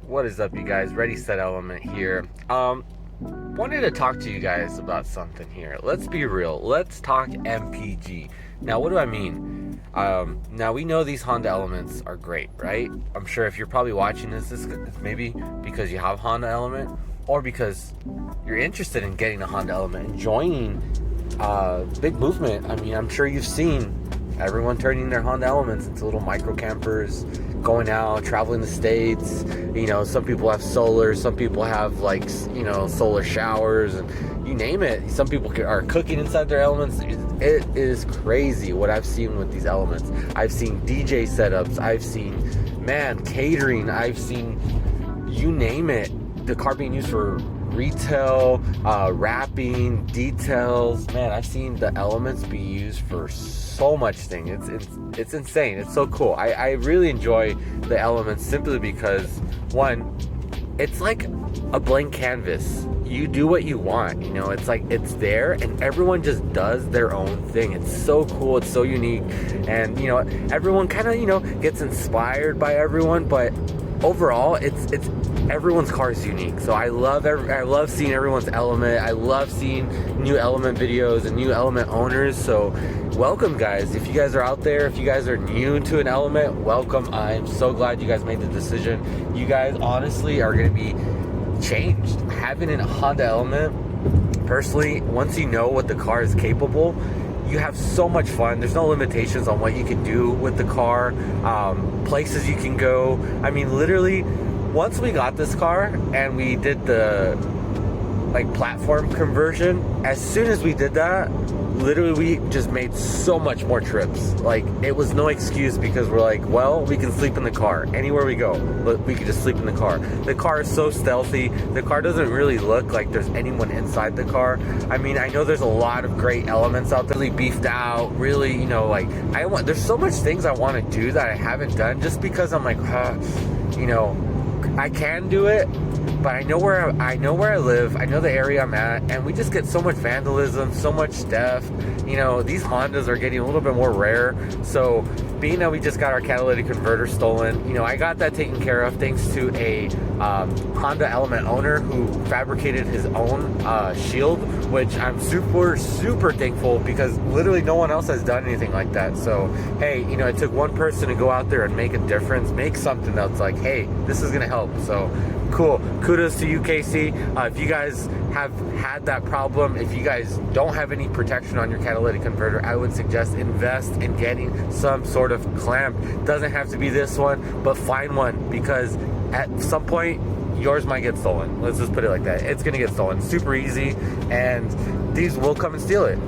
What is up, you guys? Ready, set, element here. Wanted to talk to you guys about something here. Let's be real. Let's talk MPG. Now, what do I mean? Now we know these Honda Elements are great, right? I'm sure if you're probably watching this is maybe because you have Honda Element, or because you're interested in getting a Honda Element and joining big movement. I mean, I'm sure you've seen everyone turning their Honda Elements into little micro campers, going out, traveling the States. You know, some people have solar, some people have solar showers, and you name it. Some people are cooking inside their Elements. It is crazy what I've seen with these Elements. I've seen DJ setups, I've seen, catering, I've seen, you name it, the car being used for retail, wrapping, details. I've seen the Elements be used for so much thing. It's insane. It's so cool. I really enjoy the Elements simply because, one, it's like a blank canvas. You do what you want, it's like it's there and everyone just does their own thing. It's so cool, it's so unique, and everyone kind of gets inspired by everyone, but overall it's everyone's car is unique. So I love seeing everyone's Element. I love seeing new Element videos and new Element owners. So welcome, guys. If you guys are out there, if you guys are new to an Element, welcome. I'm so glad you guys made the decision. You guys honestly are going to be changed. Having a Honda Element, personally, once you know what the car is capable, you have so much fun. There's no limitations on what you can do with the car, places you can go. I mean, literally, once we got this car and we did the platform conversion, as soon as we did that, literally we just made so much more trips. It was no excuse, because we're like, well, we can sleep in the car anywhere we go, but we can just sleep in the car. The car is so stealthy. The car doesn't really look like there's anyone inside the car. I mean, I know there's a lot of great Elements out there, really beefed out, really, there's so much things I want to do that I haven't done, just because I'm like, I can do it, but I know where I live, I know the area I'm at, and we just get so much vandalism, so much theft. These Hondas are getting a little bit more rare. So being that we just got our catalytic converter stolen, I got that taken care of thanks to a Honda Element owner who fabricated his own shield, which I'm super thankful, because literally no one else has done anything like that. So hey, it took one person to go out there and make a difference, make something that's like, hey, this is gonna help. So cool. Kudos to you, Casey. If you guys have had that problem, if you guys don't have any protection on your catalytic converter, I would suggest invest in getting some sort of clamp. Doesn't have to be this one, but find one, because at some point yours might get stolen. Let's just put it like that. It's gonna get stolen super easy, and these will come and steal it.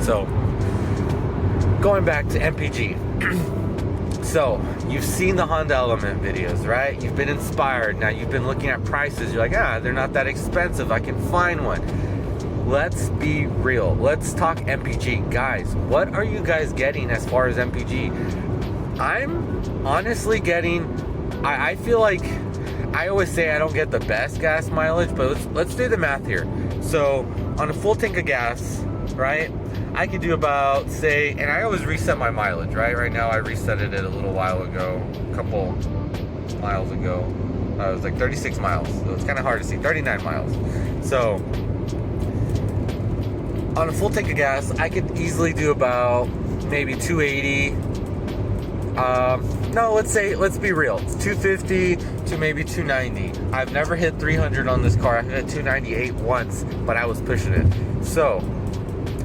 So going back to MPG. So, you've seen the Honda Element videos, right? You've been inspired. Now you've been looking at prices. You're like, they're not that expensive. I can find one. Let's be real. Let's talk MPG. Guys, what are you guys getting as far as MPG? I'm honestly getting, I feel like, I always say I don't get the best gas mileage, but let's do the math here. So, on a full tank of gas, right? I could do about, say, and I always reset my mileage, right? Right now I reset it a little while ago, a couple miles ago. It was like 36 miles, so it's kind of hard to see, 39 miles. So, on a full tank of gas, I could easily do about maybe 280. No, let's be real, 250 to maybe 290. I've never hit 300 on this car. I hit 298 once, but I was pushing it. So,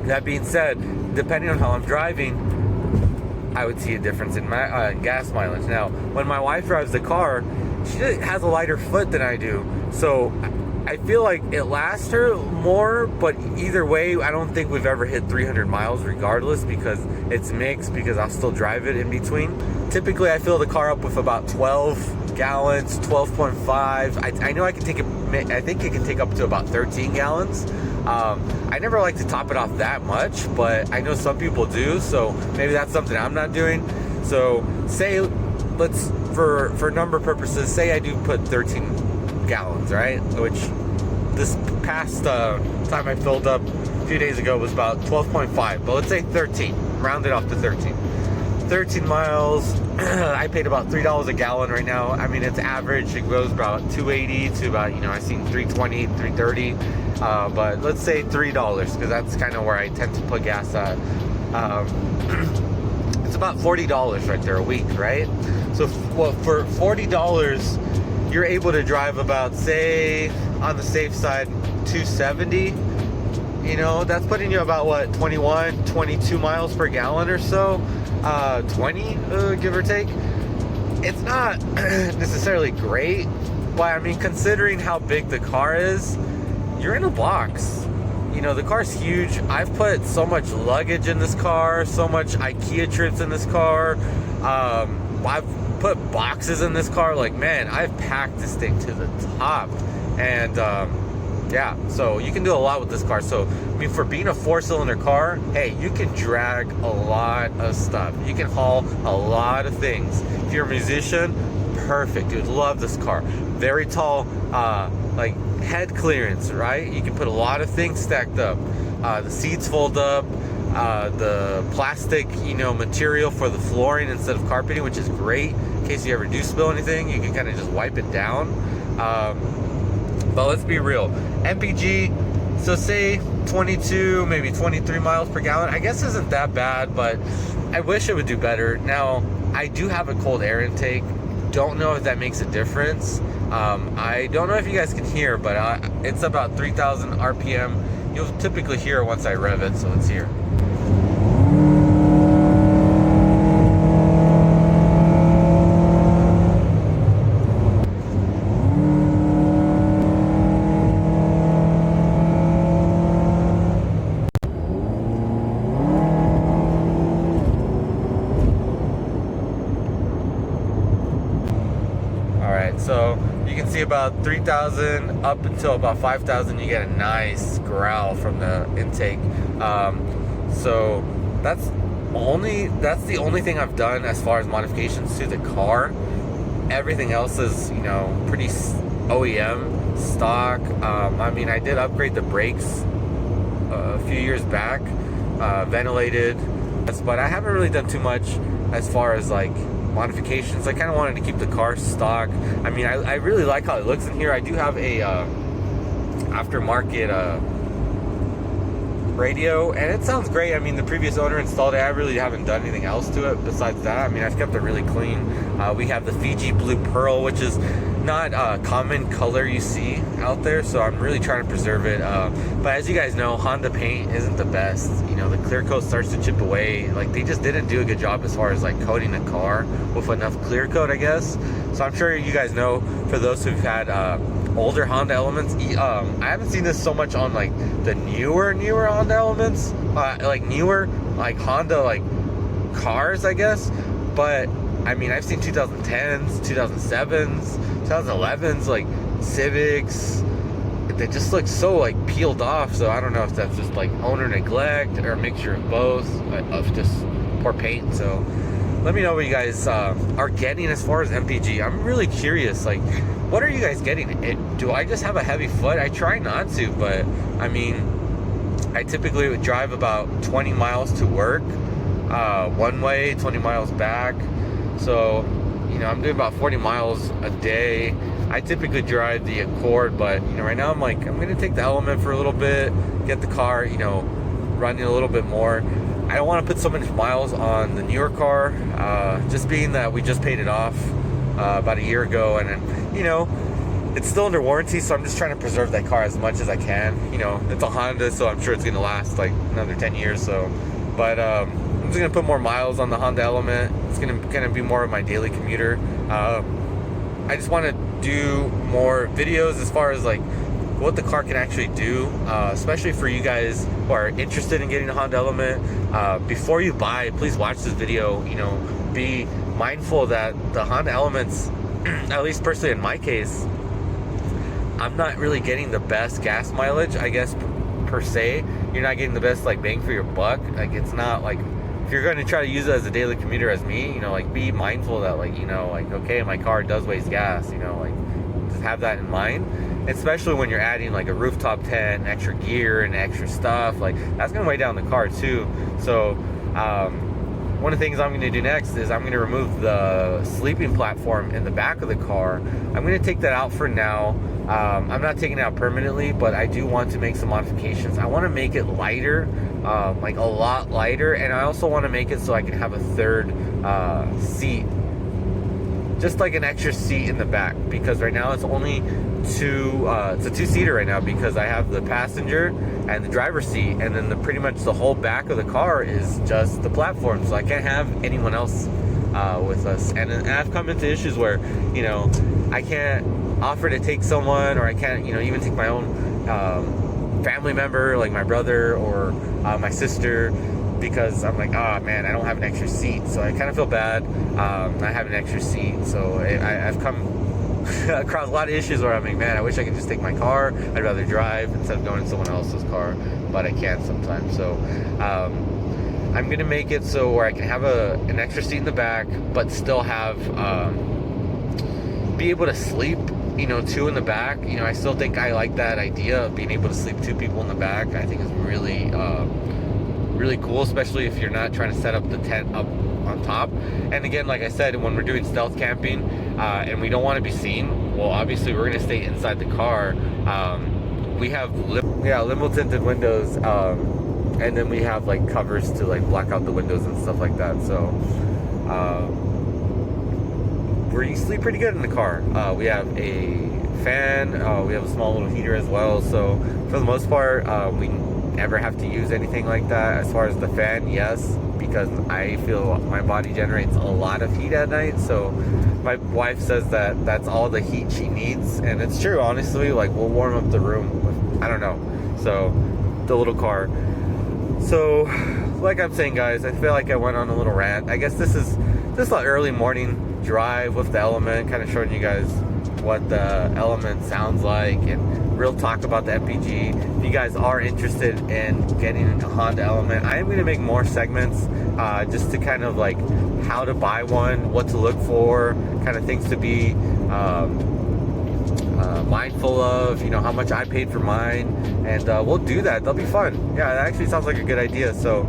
that being said, depending on how I'm driving, I would see a difference in my gas mileage. Now, when my wife drives the car, she has a lighter foot than I do, so I feel like it lasts her more, but either way, I don't think we've ever hit 300 miles regardless, because it's mixed, because I'll still drive it in between. Typically, I fill the car up with about 12 gallons, 12.5. I know I can take it, I think it can take up to about 13 gallons. I never like to top it off that much, but I know some people do, so maybe that's something I'm not doing. So say, let's, for number purposes, say I do put 13 gallons, right? Which this past time I filled up a few days ago was about 12.5, but let's say 13, round it off to 13. 13 miles. I paid about $3 a gallon right now. I mean, it's average. It goes about 280 to about, you know, I've seen 320, 330. But let's say $3 because that's kind of where I tend to put gas at. It's about $40 right there a week, right? So well, for $40, you're able to drive about, say, on the safe side, 270. You know, that's putting you about what, 21, 22 miles per gallon or so, 20, give or take. It's not necessarily great, but I mean, considering how big the car is, you're in a box. You know, the car's huge. I've put so much luggage in this car, so much IKEA trips in this car. I've put boxes in this car. Like, man, I've packed this thing to the top. And yeah, so you can do a lot with this car. So, I mean, for being a 4-cylinder car, hey, you can drag a lot of stuff. You can haul a lot of things. If you're a musician, perfect, dude. Love this car. Very tall, like head clearance, right? You can put a lot of things stacked up. The seats fold up. The plastic, you know, material for the flooring instead of carpeting, which is great. In case you ever do spill anything, you can kind of just wipe it down. But let's be real. MPG, so say 22, maybe 23 miles per gallon, I guess isn't that bad, but I wish it would do better. Now, I do have a cold air intake. Don't know if that makes a difference. I don't know if you guys can hear, but it's about 3,000 RPM. You'll typically hear it once I rev it, so let's hear. So you can see about 3,000 up until about 5,000, you get a nice growl from the intake. So that's the only thing I've done as far as modifications to the car. Everything else is, you know, pretty OEM stock. I mean, I did upgrade the brakes a few years back, ventilated, but I haven't really done too much as far as like modifications. I kind of wanted to keep the car stock. I mean, I really like how it looks in here. I do have a aftermarket radio, and it sounds great. I mean, the previous owner installed it. I really haven't done anything else to it besides that. I mean, I've kept it really clean. We have the Fiji Blue Pearl, which is not a common color you see out there, so I'm really trying to preserve it. But as you guys know, Honda paint isn't the best. You know, the clear coat starts to chip away. Like, they just didn't do a good job as far as like coating the car with enough clear coat, I guess. So I'm sure you guys know, for those who've had older Honda Elements, I haven't seen this so much on like the newer Honda Elements, like newer like Honda like cars, I guess. But I mean, I've seen 2010s, 2007s, 2011s, like Civics. They just look so like peeled off. So I don't know if that's just like owner neglect or a mixture of both, of just poor paint. So let me know what you guys are getting as far as MPG. I'm really curious. Like, what are you guys getting? Do I just have a heavy foot? I try not to, but I mean, I typically would drive about 20 miles to work, one way, 20 miles back. So, you know, I'm doing about 40 miles a day. I typically drive the Accord, but, you know, right now I'm like, I'm going to take the Element for a little bit, get the car, you know, running a little bit more. I don't want to put so many miles on the newer car, just being that we just paid it off about a year ago, and you know, it's still under warranty, so I'm just trying to preserve that car as much as I can. You know, it's a Honda, so I'm sure it's going to last like another 10 years. So, but I'm just going to put more miles on the Honda Element. It's going to be more of my daily commuter. I just want to do more videos as far as like what the car can actually do, especially for you guys who are interested in getting a Honda Element. Before you buy, please watch this video. You know, be mindful that the Honda Elements, at least personally in my case, I'm not really getting the best gas mileage, I guess, per se. You're not getting the best like bang for your buck. Like, it's not like, if you're going to try to use it as a daily commuter as me, you know, like, be mindful that, like, you know, like, okay, my car does waste gas, you know, like, just have that in mind. Especially when you're adding like a rooftop tent, extra gear and extra stuff, like that's gonna weigh down the car too. So one of the things I'm going to do next is I'm going to remove the sleeping platform in the back of the car. I'm going to take that out for now. I'm not taking it out permanently, but I do want to make some modifications. I want to make it lighter, like a lot lighter, and I also want to make it so I can have a third seat, just like an extra seat in the back, because right now it's only it's a two-seater right now, because I have the passenger and the driver's seat, and then pretty much the whole back of the car is just the platform, so I can't have anyone else with us. And I've come into issues where, you know, I can't offer to take someone, or I can't, you know, even take my own family member, like my brother or my sister, because I'm like, oh man, I don't have an extra seat. So I kind of feel bad not having an extra seat. So I've come across a lot of issues where I'm like, man, I wish I could just take my car. I'd rather drive instead of going in someone else's car, but I can't sometimes. So I'm gonna make it so where I can have an extra seat in the back, but still have be able to sleep, you know, two in the back. You know, I still think I like that idea of being able to sleep two people in the back. I think it's really really cool, especially if you're not trying to set up the tent up on top. And again, like I said, when we're doing stealth camping and we don't want to be seen, well, obviously we're going to stay inside the car. We have limo tinted windows, and then we have like covers to like block out the windows and stuff like that. So we sleep pretty good in the car. We have a fan, we have a small little heater as well, so for the most part we never have to use anything like that. As far as the fan, yes, because I feel my body generates a lot of heat at night, so my wife says that that's all the heat she needs, and it's true, honestly. Like, we'll warm up the room with, I don't know, so the little car. So like I'm saying, guys, I feel like I went on a little rant. I guess this is an early morning drive with the Element, kind of showing you guys what the Element sounds like and real talk about the MPG. If you guys are interested in getting into Honda Element, I am going to make more segments just to kind of like how to buy one, what to look for, kind of things to be mindful of, you know, how much I paid for mine, and we'll do that. That'll be fun. Yeah, that actually sounds like a good idea. So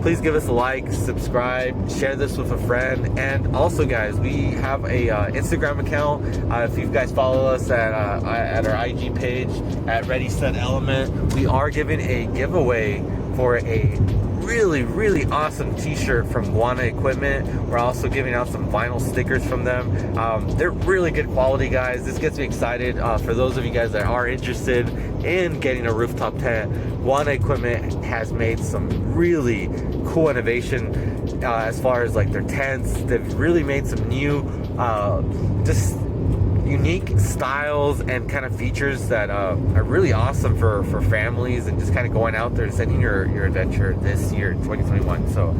please give us a like, subscribe, share this with a friend. And also, guys, we have a Instagram account. If you guys follow us at our IG page at Ready Set Element, we are giving a giveaway for a really awesome t-shirt from Guana Equipment. We're also giving out some vinyl stickers from them. They're really good quality, guys. This gets me excited. For those of you guys that are interested in getting a rooftop tent, Guana Equipment has made some really cool innovation as far as like their tents. They've really made some new just unique styles and kind of features that are really awesome for families and just kind of going out there and setting your adventure this year, 2021. So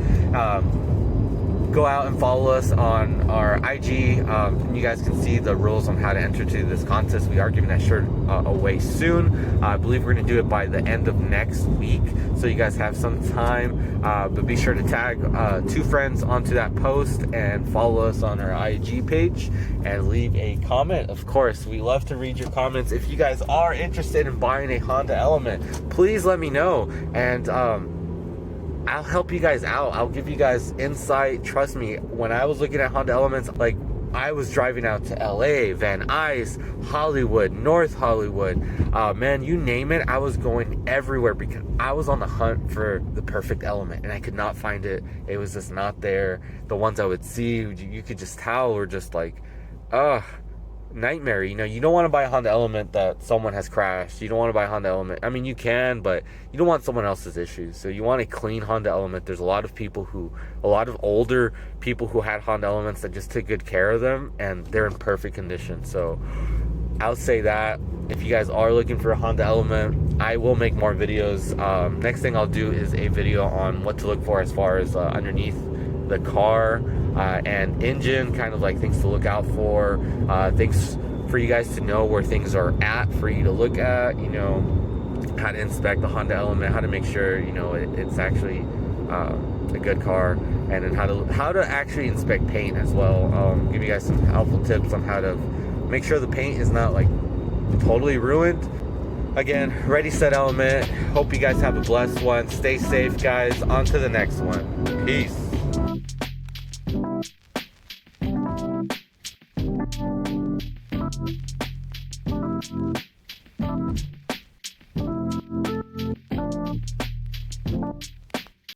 go out and follow us on our IG. You guys can see the rules on how to enter to this contest. We are giving that shirt away soon. I believe we're going to do it by the end of next week, so you guys have some time. But be sure to tag 2 friends onto that post and follow us on our IG page and leave a comment. Of course, we love to read your comments. If you guys are interested in buying a Honda Element, please let me know, and I'll help you guys out. I'll give you guys insight. Trust me, when I was looking at Honda Elements, like, I was driving out to LA, Van Nuys, Hollywood, North Hollywood, man, you name it. I was going everywhere because I was on the hunt for the perfect Element, and I could not find it. It was just not there. The ones I would see, you could just tell were just like, nightmare. You know, you don't want to buy a Honda Element that someone has crashed. You don't want to buy a Honda Element. I mean, you can, but you don't want someone else's issues. So you want a clean Honda Element. There's a lot of older people who had Honda Elements that just took good care of them, and they're in perfect condition. So I'll say that if you guys are looking for a Honda Element, I will make more videos. Next thing I'll do is a video on what to look for as far as underneath the car and engine, kind of like things to look out for, things for you guys to know where things are at for you to look at, you know, how to inspect the Honda Element, how to make sure, you know, it's actually a good car, and then how to actually inspect paint as well. Give you guys some helpful tips on how to make sure the paint is not like totally ruined. Again, Ready Set Element. Hope you guys have a blessed one. Stay safe, guys. On to the next one. Peace.